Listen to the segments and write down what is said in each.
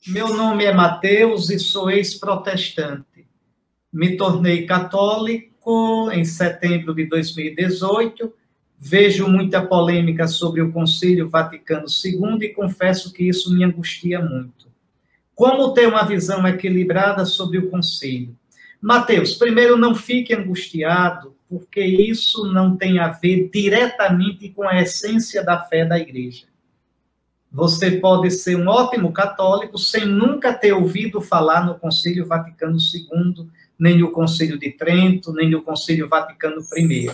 Meu nome é Mateus e sou ex-protestante. Me tornei católico em setembro de 2018. Vejo muita polêmica sobre o Concílio Vaticano II e confesso que isso me angustia muito. Como ter uma visão equilibrada sobre o Concílio? Mateus, primeiro, não fique angustiado, porque isso não tem a ver diretamente com a essência da fé da Igreja. Você pode ser um ótimo católico sem nunca ter ouvido falar no Concílio Vaticano II, nem no Concílio de Trento, nem no Concílio Vaticano I.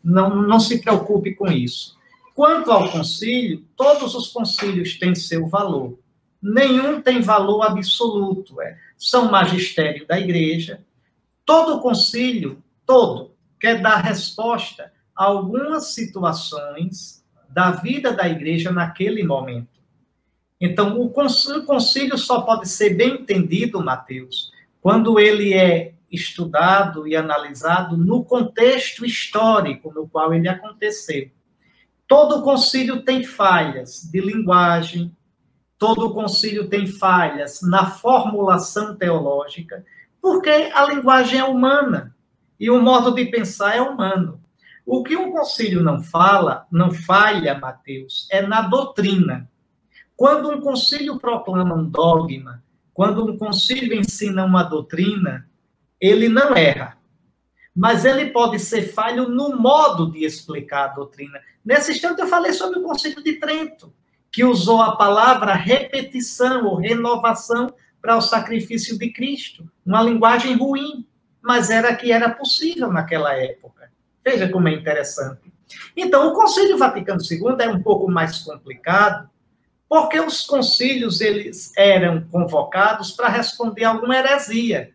Não se preocupe com isso. Quanto ao concílio, todos os concílios têm seu valor. Nenhum tem valor absoluto. São magistério da Igreja. Todo concílio, quer dar resposta a algumas situações da vida da Igreja naquele momento. Então, o concílio só pode ser bem entendido, Mateus, quando ele é estudado e analisado no contexto histórico no qual ele aconteceu. Todo concílio tem falhas de linguagem, todo concílio tem falhas na formulação teológica, porque a linguagem é humana e o modo de pensar é humano. O que um concílio não falha, Mateus, é na doutrina. Quando um concílio proclama um dogma, quando um concílio ensina uma doutrina, ele não erra. Mas ele pode ser falho no modo de explicar a doutrina. Nesse instante eu falei sobre o Concílio de Trento, que usou a palavra repetição ou renovação para o sacrifício de Cristo. Uma linguagem ruim, mas era que era possível naquela época. Veja como é interessante. Então, o Concílio Vaticano II é um pouco mais complicado, porque os concílios eles eram convocados para responder a alguma heresia.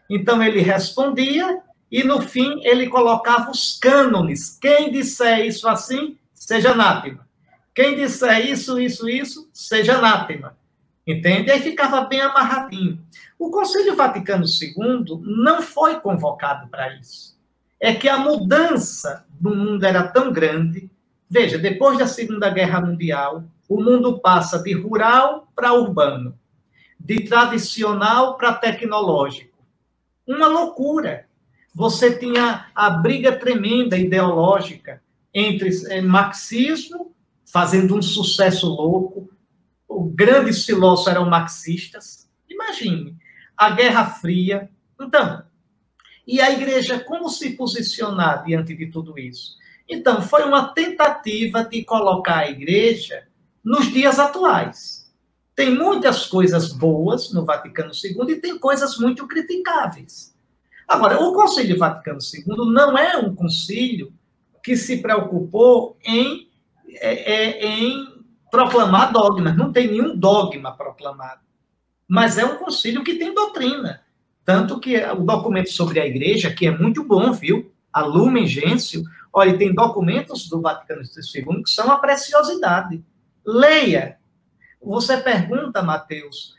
Então, ele respondia e, no fim, ele colocava os cânones. Quem disser isso assim, seja anátema. Quem disser isso, seja anátema. Entende? Aí ficava bem amarradinho. O Concílio Vaticano II não foi convocado para isso. É que a mudança do mundo era tão grande. Veja, depois da Segunda Guerra Mundial, o mundo passa de rural para urbano, de tradicional para tecnológico. Uma loucura. Você tinha a briga tremenda ideológica entre marxismo, fazendo um sucesso louco, os grandes filósofos eram marxistas, imagine, a Guerra Fria. Então, e a Igreja, como se posicionar diante de tudo isso? Então, foi uma tentativa de colocar a Igreja nos dias atuais. Tem muitas coisas boas no Vaticano II e tem coisas muito criticáveis. Agora, o Concílio Vaticano II não é um concílio que se preocupou em proclamar dogmas. Não tem nenhum dogma proclamado. Mas é um concílio que tem doutrina. Tanto que o documento sobre a Igreja, que é muito bom, viu? A Lumen Gentium, olha, tem documentos do Vaticano II que são uma preciosidade. Leia. Você pergunta, Mateus,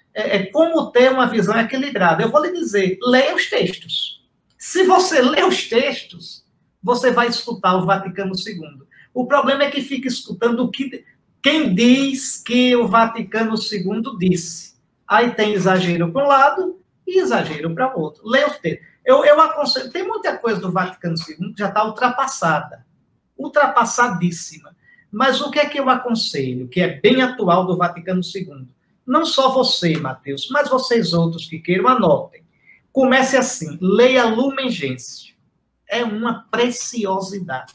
como ter uma visão equilibrada? Eu vou lhe dizer, leia os textos. Se você lê os textos, você vai escutar o Vaticano II. O problema é que fica escutando quem diz que o Vaticano II disse. Aí tem exagero para um lado e exagero para o outro. Leia os textos. Eu aconselho, tem muita coisa do Vaticano II que já está ultrapassada. Ultrapassadíssima. Mas o que é que eu aconselho, que é bem atual do Vaticano II? Não só você, Mateus, mas vocês outros que queiram, anotem. Comece assim, leia Lumen Gentium. É uma preciosidade.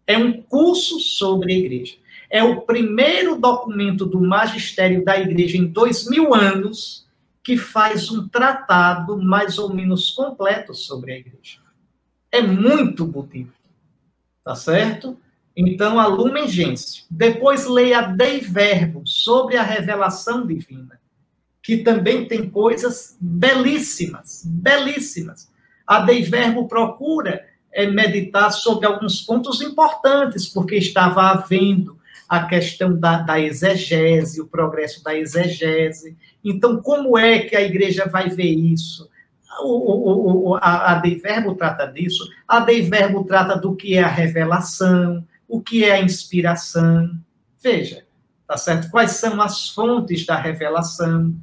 É um curso sobre a Igreja. É o primeiro documento do magistério da Igreja em 2000 anos que faz um tratado mais ou menos completo sobre a Igreja. É muito bonito. Tá certo? Então, a Lumen Gentium. Depois leia Dei Verbo, sobre a revelação divina, que também tem coisas belíssimas, belíssimas. A Dei Verbo procura meditar sobre alguns pontos importantes, porque estava havendo a questão da exegese, o progresso da exegese. Então, como é que a Igreja vai ver isso? A Dei Verbo trata disso. A Dei Verbo trata do que é a revelação, o que é a inspiração. Veja, tá certo? Quais são as fontes da revelação?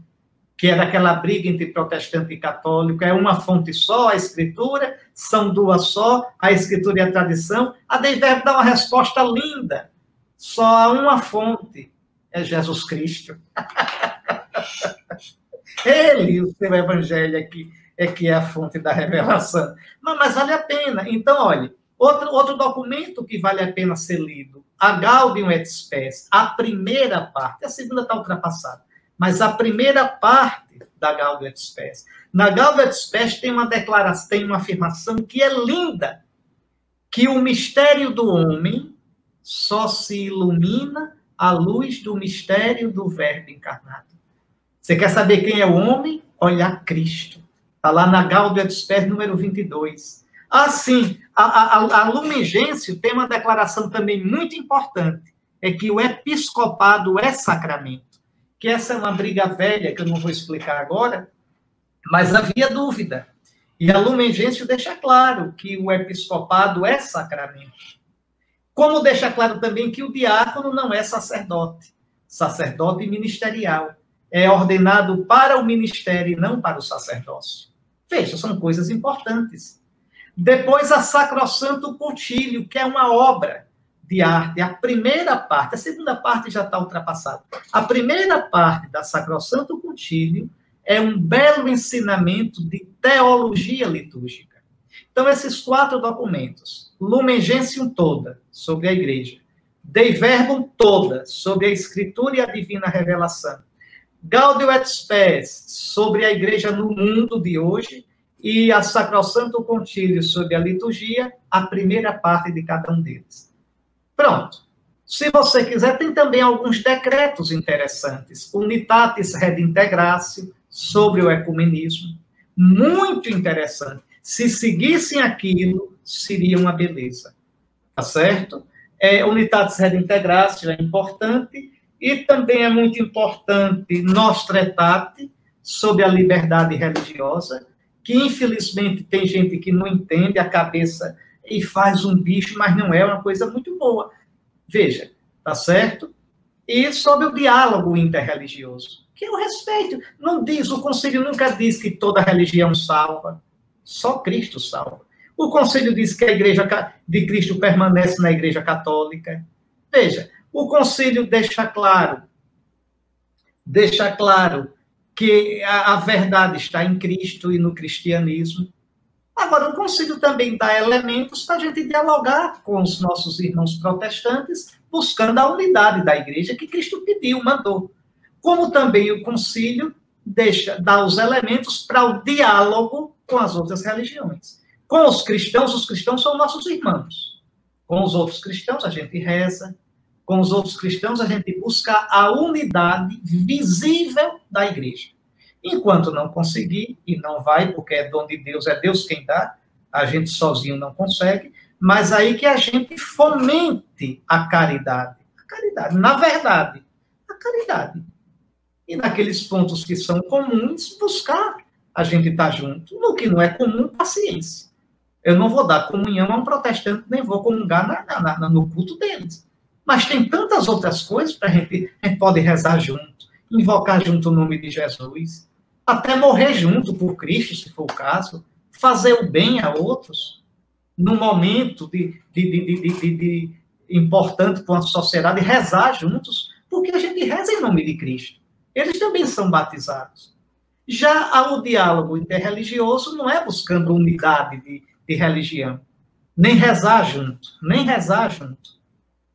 que era aquela briga entre protestante e católico, é uma fonte só, a Escritura, são duas só, a Escritura e a tradição. A Dei Verbo dá uma resposta linda. Só há uma fonte, é Jesus Cristo. Ele, o seu evangelho aqui, é que é a fonte da revelação. Não, mas vale a pena. Então, olha, outro documento que vale a pena ser lido, a Gaudium et Spes, a primeira parte, a segunda está ultrapassada, mas a primeira parte da Gaudium et Spes. Na Gaudium et Spes tem uma declaração, tem uma afirmação que é linda, que o mistério do homem só se ilumina à luz do mistério do Verbo encarnado. Você quer saber quem é o homem? Olha a Cristo. Está lá na Gaudium et Spes, número 22. Assim, a Lumen Gentium tem uma declaração também muito importante, é que o episcopado é sacramento. Que essa é uma briga velha, que eu não vou explicar agora, mas havia dúvida. E a Lumen Gentium deixa claro que o episcopado é sacramento. Como deixa claro também que o diácono não é sacerdote, sacerdote ministerial. É ordenado para o ministério e não para o sacerdócio. Veja, são coisas importantes. Depois, a Sacrosanto Concílio, que é uma obra de arte. A primeira parte, a segunda parte já está ultrapassada. A primeira parte da Sacrosanto Concílio é um belo ensinamento de teologia litúrgica. Então, esses 4 documentos, Lumen Gentium toda, sobre a Igreja, Dei Verbum toda, sobre a Escritura e a Divina Revelação, Gaudium et Spes, sobre a Igreja no mundo de hoje, e a Sacrosanto Concílio sobre a liturgia, a primeira parte de cada um deles. Pronto. Se você quiser, tem também alguns decretos interessantes. Unitatis Redintegratio, sobre o ecumenismo. Muito interessante. Se seguissem aquilo, seria uma beleza. Tá certo? Unitatis Redintegratio é importante. E também é muito importante Nostra Aetate, sobre a liberdade religiosa, que infelizmente tem gente que não entende a cabeça e faz um bicho, mas não é uma coisa muito boa. Veja, tá certo? E sobre o diálogo interreligioso, que eu respeito. Não diz, o Concílio nunca diz que toda religião salva, só Cristo salva. O Concílio diz que a Igreja de Cristo permanece na Igreja Católica. Veja, o Concílio deixa claro que a verdade está em Cristo e no cristianismo. Agora, o Concílio também dá elementos para a gente dialogar com os nossos irmãos protestantes, buscando a unidade da Igreja que Cristo pediu, mandou. Como também o Concílio dá os elementos para o diálogo com as outras religiões. Com os cristãos são nossos irmãos. Com os outros cristãos, a gente reza. Com os outros cristãos, a gente busca a unidade visível da Igreja. Enquanto não conseguir, e não vai, porque é dom de Deus, é Deus quem dá, a gente sozinho não consegue, mas aí que a gente fomente a caridade. A caridade, na verdade, a caridade. E naqueles pontos que são comuns, buscar a gente estar junto. No que não é comum, paciência. Eu não vou dar comunhão a um protestante, nem vou comungar no culto deles. Mas tem tantas outras coisas para a gente pode rezar junto, invocar junto o nome de Jesus, até morrer junto por Cristo, se for o caso, fazer o bem a outros, num momento importante para uma sociedade, rezar juntos, porque a gente reza em nome de Cristo. Eles também são batizados. Já o diálogo interreligioso não é buscando unidade de religião, nem rezar junto,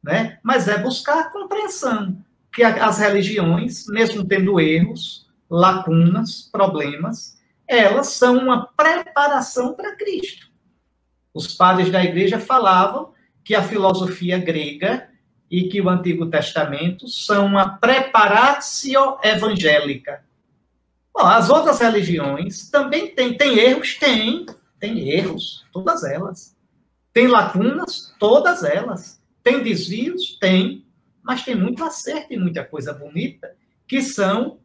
né? Mas é buscar a compreensão que as religiões, mesmo tendo erros, lacunas, problemas, elas são uma preparação para Cristo. Os padres da Igreja falavam que a filosofia grega e que o Antigo Testamento são uma preparatio evangélica. Bom, as outras religiões também têm erros? Tem erros, todas elas. Tem lacunas? Todas elas. Tem desvios? Tem. Mas tem muito acerto e muita coisa bonita, que são,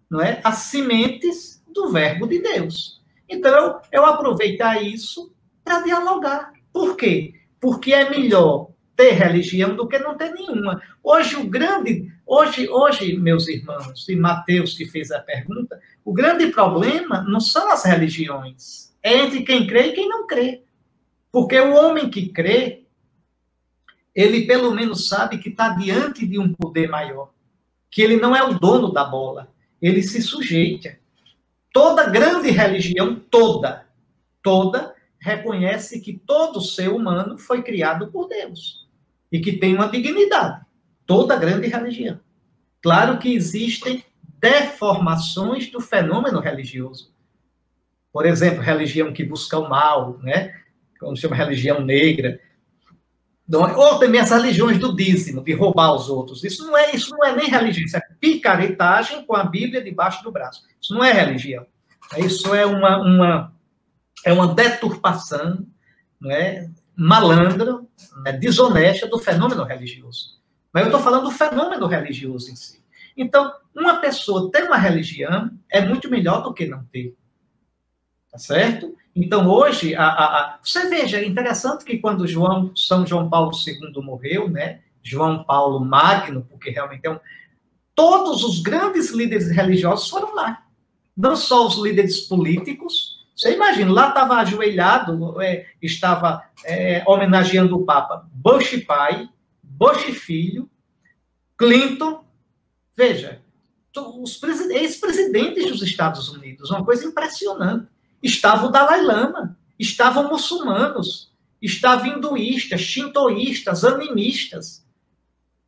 não é, as sementes do verbo de Deus. Então, eu aproveitar isso para dialogar. Por quê? Porque é melhor ter religião do que não ter nenhuma. Hoje, meus irmãos, e Mateus que fez a pergunta, o grande problema não são as religiões, é entre quem crê e quem não crê. Porque o homem que crê, ele pelo menos sabe que está diante de um poder maior, que ele não é o dono da bola, ele se sujeita. Toda grande religião, toda, reconhece que todo ser humano foi criado por Deus e que tem uma dignidade. Toda grande religião. Claro que existem deformações do fenômeno religioso. Por exemplo, religião que busca o mal, né? Como se chama religião negra. Ou também as religiões do dízimo, de roubar os outros. Isso não é nem religião, isso é picaretagem com a Bíblia debaixo do braço. Isso não é religião. Isso é uma deturpação, não é, malandra, né, desonesta do fenômeno religioso. Mas eu estou falando do fenômeno religioso em si. Então, uma pessoa ter uma religião é muito melhor do que não ter. Tá certo? Então, hoje, você veja, é interessante que quando São João Paulo II morreu, né, João Paulo Magno, porque realmente todos os grandes líderes religiosos foram lá. Não só os líderes políticos. Você imagina, lá estava ajoelhado, estava homenageando o Papa Bush pai, Bush filho, Clinton. Veja, os ex-presidentes dos Estados Unidos, uma coisa impressionante. Estava o Dalai Lama, estavam muçulmanos, estavam hinduístas, shintoístas, animistas.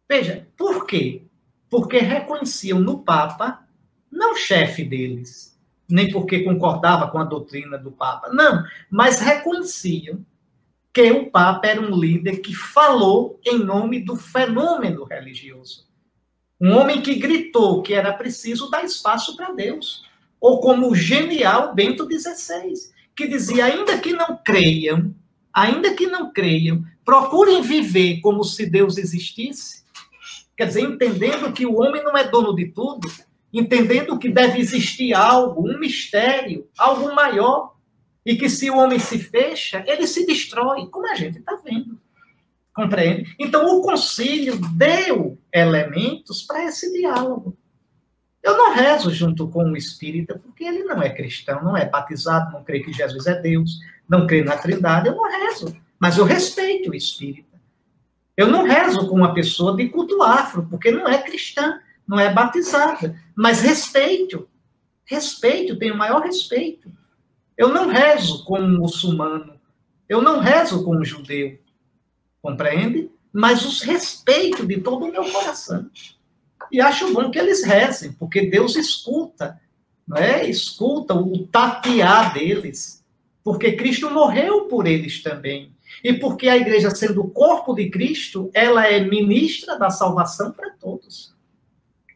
Veja, por quê? Porque reconheciam no Papa, não o chefe deles, nem porque concordava com a doutrina do Papa, não, mas reconheciam que o Papa era um líder que falou em nome do fenômeno religioso. Um homem que gritou que era preciso dar espaço para Deus. Ou como o genial Bento XVI, que dizia, ainda que não creiam, procurem viver como se Deus existisse. Quer dizer, entendendo que o homem não é dono de tudo, entendendo que deve existir algo, um mistério, algo maior, e que se o homem se fecha, ele se destrói, como a gente está vendo. Compreende? Então, o concílio deu elementos para esse diálogo. Eu não rezo junto com o espírita, porque ele não é cristão, não é batizado, não crê que Jesus é Deus, não crê na Trindade, eu não rezo, mas eu respeito o espírita. Eu não rezo com uma pessoa de culto afro, porque não é cristã, não é batizada, mas respeito, tenho o maior respeito. Eu não rezo com um muçulmano, eu não rezo com um judeu, compreende? Mas os respeito de todo o meu coração. E acho bom que eles rezem, porque Deus escuta, não é? Escuta o tatear deles, porque Cristo morreu por eles também. E porque a igreja, sendo o corpo de Cristo, ela é ministra da salvação para todos.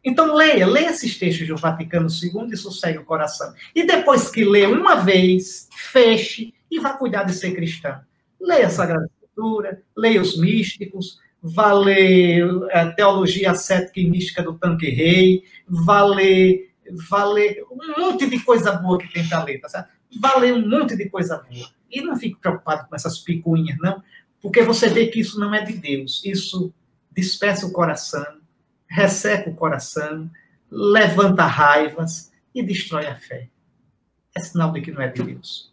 Então, leia esses textos do Vaticano II e sossegue o coração. E depois que lê uma vez, feche e vá cuidar de ser cristão. Leia a Sagrada Escritura, leia os místicos, vá ler a teologia ascética e mística do Tanqueray, vá ler um monte de coisa boa que tem para ler, tá certo? Vá ler um monte de coisa boa. E não fique preocupado com essas picuinhas, não, porque você vê que isso não é de Deus. Isso dispersa o coração, resseca o coração, levanta raivas e destrói a fé. É sinal de que não é de Deus.